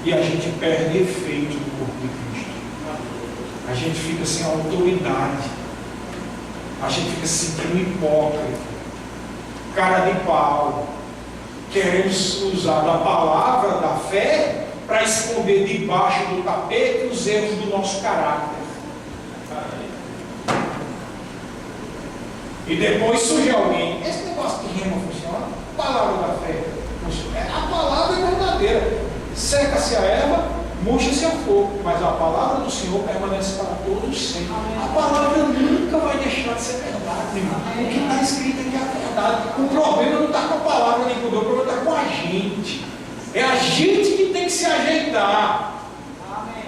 E a gente perde efeito do corpo de Cristo. A gente fica sem autoridade. A gente fica se sentindo hipócrita. Cara de pau. Queremos usar a palavra da fé para esconder debaixo do tapete os erros do nosso caráter. E depois surge alguém. Esse negócio de rema funciona? Palavra da fé funciona. A palavra é verdadeira. Seca-se a erva, murcha-se o fogo, mas a palavra do Senhor permanece para todos sempre. A palavra nunca vai deixar de ser verdade, irmão. O que está escrito aqui é a verdade. O problema não está com a palavra nem com o Deus, o problema está com a gente. É a gente que tem que se ajeitar.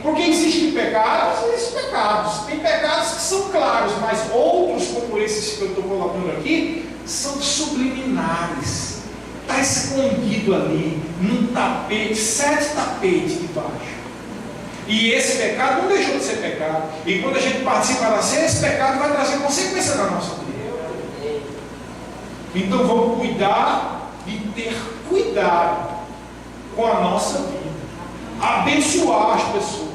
Porque existem pecados e existem pecados. Tem pecados que são claros, mas outros, como esses que eu estou colocando aqui, são subliminares. Está escondido ali, num tapete, 7 tapetes debaixo. E esse pecado não deixou de ser pecado. E quando a gente participa da ceia, esse pecado vai trazer consequência na nossa vida. Então vamos cuidar e ter cuidado com a nossa vida. Abençoar as pessoas.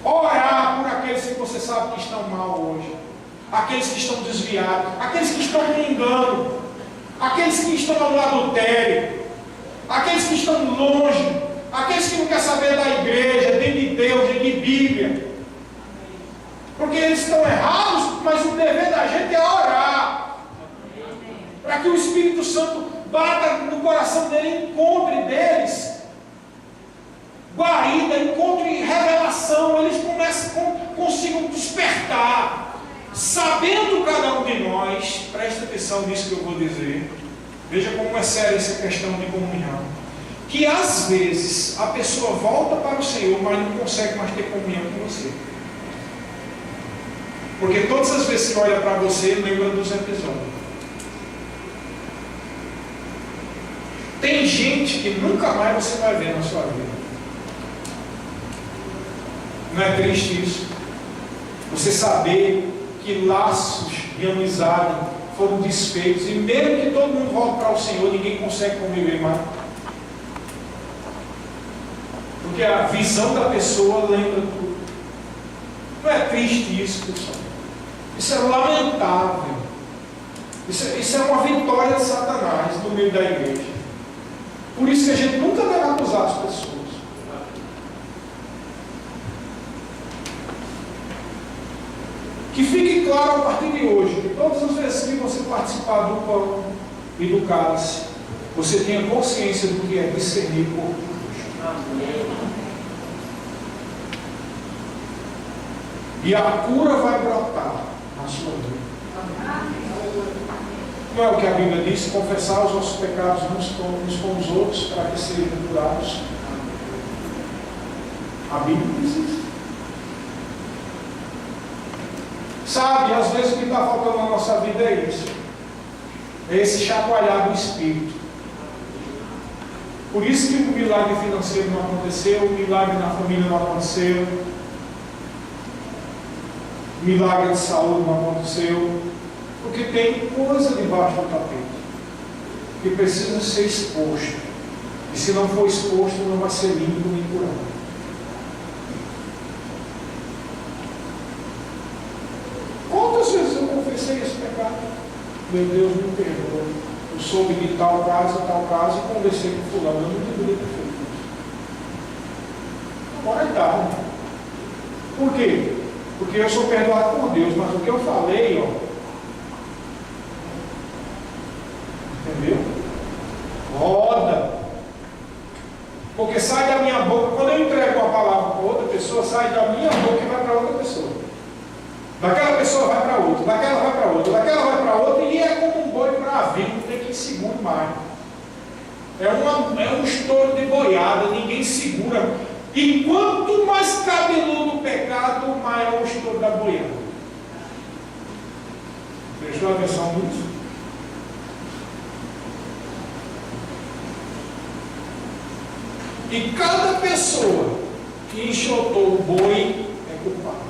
Orar por aqueles que você sabe que estão mal hoje. Aqueles que estão desviados. Aqueles que estão no engano. Aqueles que estão no adultério. Aqueles que estão longe. Aqueles que não querem saber da igreja, nem de Deus, nem de Bíblia. Porque eles estão errados, mas o dever da gente é orar. Para que o Espírito Santo bata no coração dele, encontre deles guarida, encontre revelação, eles consigam despertar, sabendo cada um de nós, presta atenção nisso que eu vou dizer, veja como é séria essa questão de comunhão, que às vezes a pessoa volta para o Senhor, mas não consegue mais ter comunhão com você, porque todas as vezes que olha para você, lembra dos episódios. Tem gente que nunca mais você vai ver na sua vida. Não é triste isso? Você saber que laços de amizade foram desfeitos, e mesmo que todo mundo volte para o Senhor, ninguém consegue conviver mais. Porque a visão da pessoa lembra tudo. Não é triste isso, pessoal? Isso é lamentável. Isso é uma vitória de Satanás no meio da igreja. Por isso que a gente nunca deve acusar as pessoas. Que fique claro a partir de hoje, que todas as vezes que você participar do pão e do cálice, você tenha consciência do que é discernir o corpo de Cristo. E a cura vai brotar na sua vida. Não é o que a Bíblia diz? Confessar os nossos pecados uns com os outros para que sejam curados. A Bíblia diz isso. Sabe, às vezes o que está faltando na nossa vida é isso. É esse chacoalhar do Espírito. Por isso que o milagre financeiro não aconteceu, o milagre na família não aconteceu, o milagre de saúde não aconteceu, porque tem coisa debaixo do tapete que precisa ser exposto. E se não for exposto, não vai ser limpo nem curado. Quantas vezes eu confessei esse pecado? Meu Deus, me perdoa. Eu soube de tal caso, e conversei com fulano. Eu não deveria ter feito isso. Agora é tarde. Por quê? Porque eu sou perdoado por Deus, mas o que eu falei, entendeu? Roda. Porque sai da minha boca, quando eu entrego a palavra para outra pessoa, sai da minha boca e vai para outra pessoa. Daquela pessoa vai para outra, daquela vai para outra, daquela vai para outra, e é como um boi para vento, não tem quem segure mais. É um estouro de boiada, ninguém segura. E quanto mais cabeludo o pecado, maior o estouro da boiada. Prestou atenção nisso? E cada pessoa que enxotou o boi é culpada.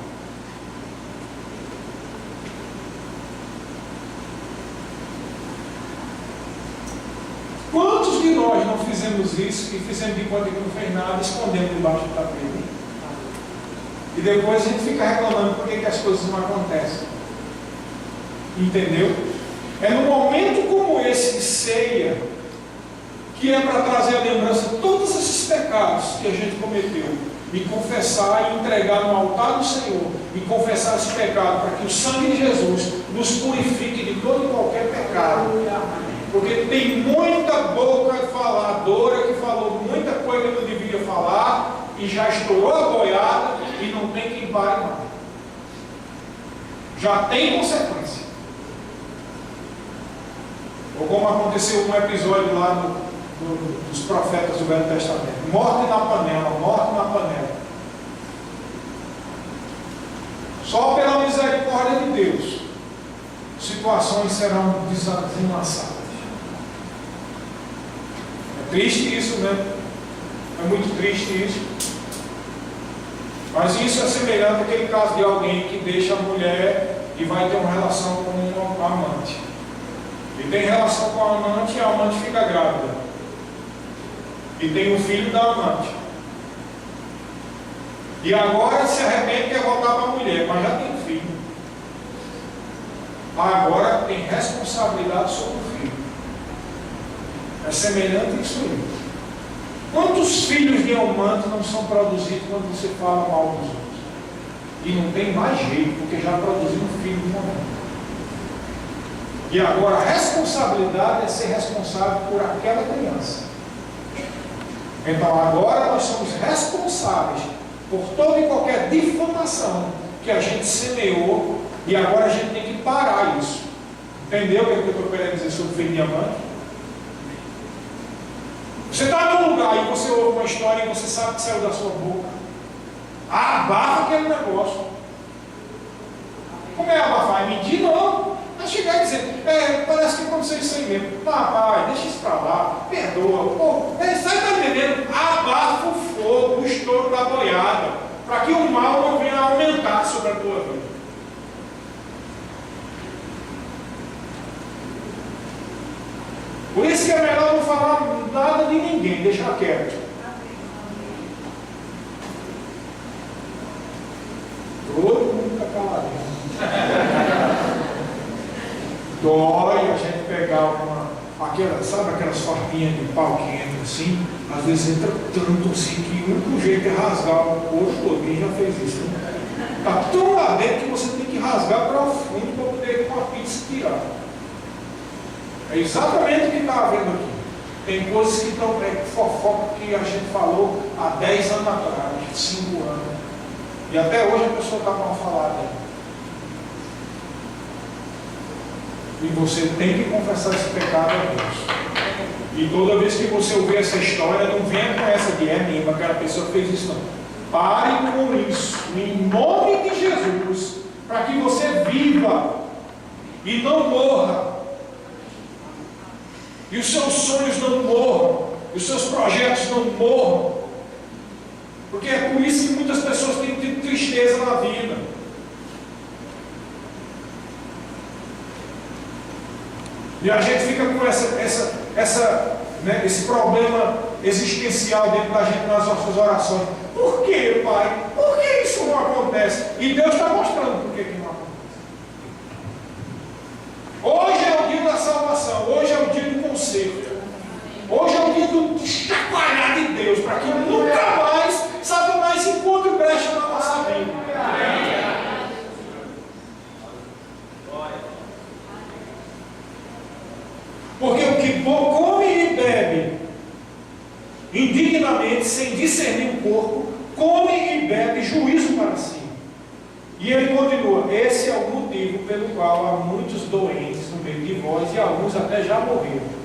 Quantos de nós não fizemos isso e fizemos de conta que não fez nada, escondendo debaixo do tapete? E depois a gente fica reclamando por que as coisas não acontecem. Entendeu? É num momento como esse de ceia, que é para trazer a lembrança de todos esses pecados que a gente cometeu, e confessar e entregar no altar voltar no Senhor e confessar esse pecado, para que o sangue de Jesus nos purifique de todo e qualquer pecado. Porque tem muita boca faladora que falou muita coisa que não devia falar e já estourou a boiada e não tem quem pare mais. Já tem consequência. Ou como aconteceu um episódio lá dos profetas do Velho Testamento: morte na panela, morte na panela. Só pela misericórdia de Deus situações serão desenlaçadas. É triste isso, né? É muito triste isso. Mas isso é semelhante àquele caso de alguém que deixa a mulher e vai ter uma relação com um amante. E tem relação com a amante e a amante fica grávida. E tem um filho da amante. E agora se arrepende e quer voltar para a mulher, mas já tem filho. Agora tem responsabilidade sobre o filho. É semelhante a isso aí. Quantos filhos de amante não são produzidos quando você fala mal dos outros? E não tem mais jeito, porque já produziu um filho de amante. E agora a responsabilidade é ser responsável por aquela criança. Então agora nós somos responsáveis por toda e qualquer difamação que a gente semeou, e agora a gente tem que parar isso. Entendeu o que eu estou querendo dizer sobre filho de amante? Você está num lugar e você ouve uma história e você sabe que saiu da sua boca. Abafa aquele negócio. Como é abafar? É mentir? Não. É chegar e dizer, parece que aconteceu isso aí mesmo. Pai, deixa isso para lá, perdoa. Pô, sai da entendendo? Abafa o fogo, o estouro da boiada, para que o mal não venha a aumentar sobre a tua vida. Por isso que é melhor não falar nada de ninguém, deixar quieto. Todo mundo está caladinho. Dói a gente pegar sabe aquelas farpinhas de pau que entra assim? Às vezes entra tanto assim que o único jeito é rasgar o couro todo. Quem já fez isso? Está tão lá dentro que você tem que rasgar para o fundo para poder com a pinça tirar. É exatamente o que está havendo aqui. Tem coisas que estão fofoca que a gente falou há 10 anos atrás, 5 anos. E até hoje a pessoa está mal falada. E você tem que confessar esse pecado a Deus. E toda vez que você ouvir essa história, não venha com essa de mesmo, aquela pessoa fez isso, não. Pare com isso, em nome de Jesus, para que você viva e não morra. E os seus sonhos não morram, e os seus projetos não morram. Porque é por isso que muitas pessoas têm tido tristeza na vida. E a gente fica com esse problema existencial dentro da gente nas nossas orações. Por que, Pai? Por que isso não acontece? E Deus está mostrando por que não acontece. Hoje é o dia da salvação, hoje é o dia do conserto. Hoje é o dia do chacoalhar de Deus, para que nunca mais, Satanás encontre brecha na nossa vida. Porque o que come e bebe indignamente, sem discernir o corpo, come e bebe juízo para si. E ele continua: esse é o motivo pelo qual há muitos doentes no meio de vós, e alguns até já morreram.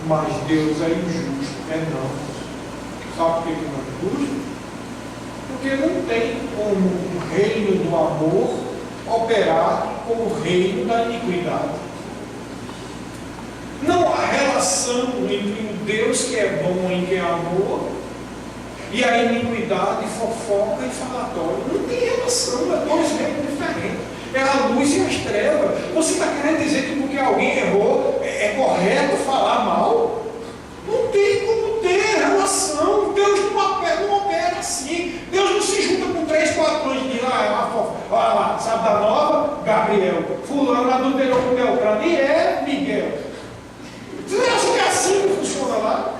Mas Deus é injusto. Não. Sabe por que não é injusto? Porque não tem como o reino do amor operar como o reino da iniquidade. Não há relação entre o Deus que é bom e que é amor e a iniquidade, fofoca e falatório. Não tem relação, é dois reinos diferentes. É a luz e as trevas. Você está querendo dizer que porque alguém errou, é correto falar mal? Não tem como ter relação. Deus não opera assim. Deus não se junta com 3, 4 anos de lá, olha lá, sabe da nova? Gabriel. Fulano adulterou com Beltrano. E é Miguel. Você acha que é assim que funciona lá?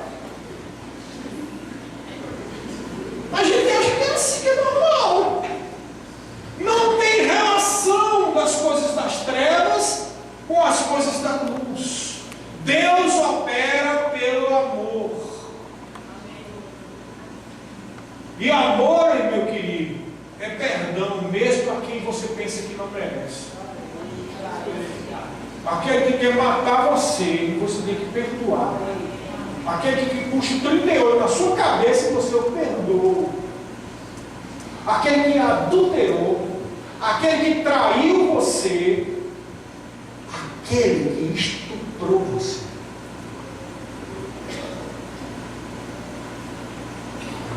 amor. E amor, meu querido, é perdão mesmo a quem você pensa que não merece. Aquele que quer matar você, você tem que perdoar. Aquele que puxa o 38 na sua cabeça, você o perdoa. Aquele que adulterou, aquele que traiu você, aquele que estuprou você.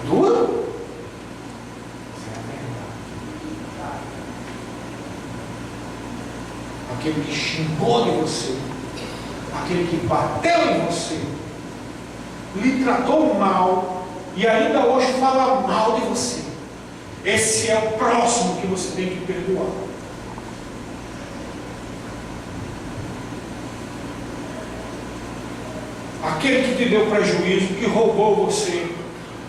Duro? Aquele que xingou de você, aquele que bateu em você, lhe tratou mal e ainda hoje fala mal de você. Esse é o próximo que você tem que perdoar. Aquele que te deu prejuízo, que roubou você,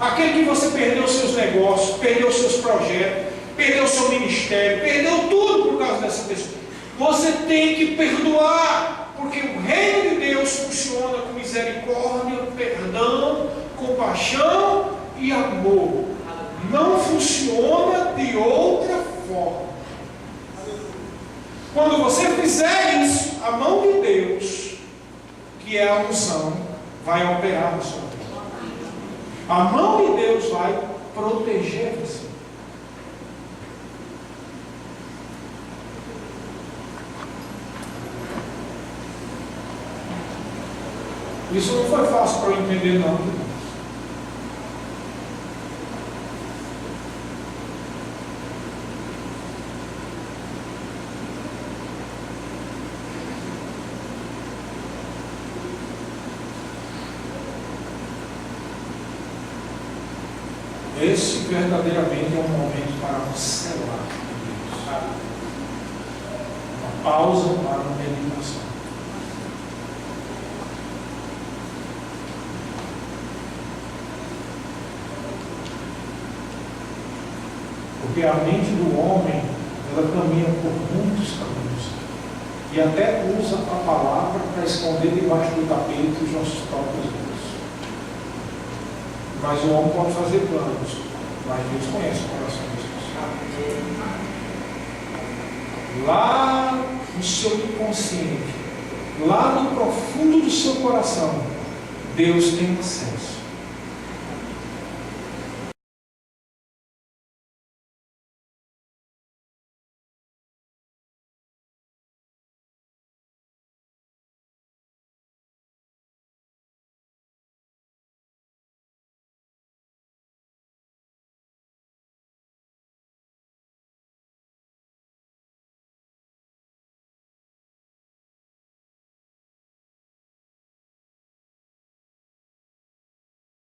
aquele que você perdeu seus negócios, perdeu seus projetos, perdeu seu ministério, perdeu tudo por causa dessa pessoa. Você tem que perdoar, porque o reino de Deus funciona com misericórdia, perdão, compaixão e amor. Não funciona de outra forma. Quando você fizer isso, a mão de Deus, que é a unção, vai operar na sua vida. A mão de Deus vai proteger você. Isso não foi fácil para eu entender, não. Esse verdadeiramente é um momento para nos selar com Deus. Uma pausa para uma meditação. Porque a mente do homem, ela caminha por muitos caminhos. E até usa a palavra para esconder debaixo do tapete os nossos próprios erros. Mas o homem pode fazer planos, mas Deus conhece o coração das pessoas. Lá no seu inconsciente, lá no profundo do seu coração, Deus tem acesso.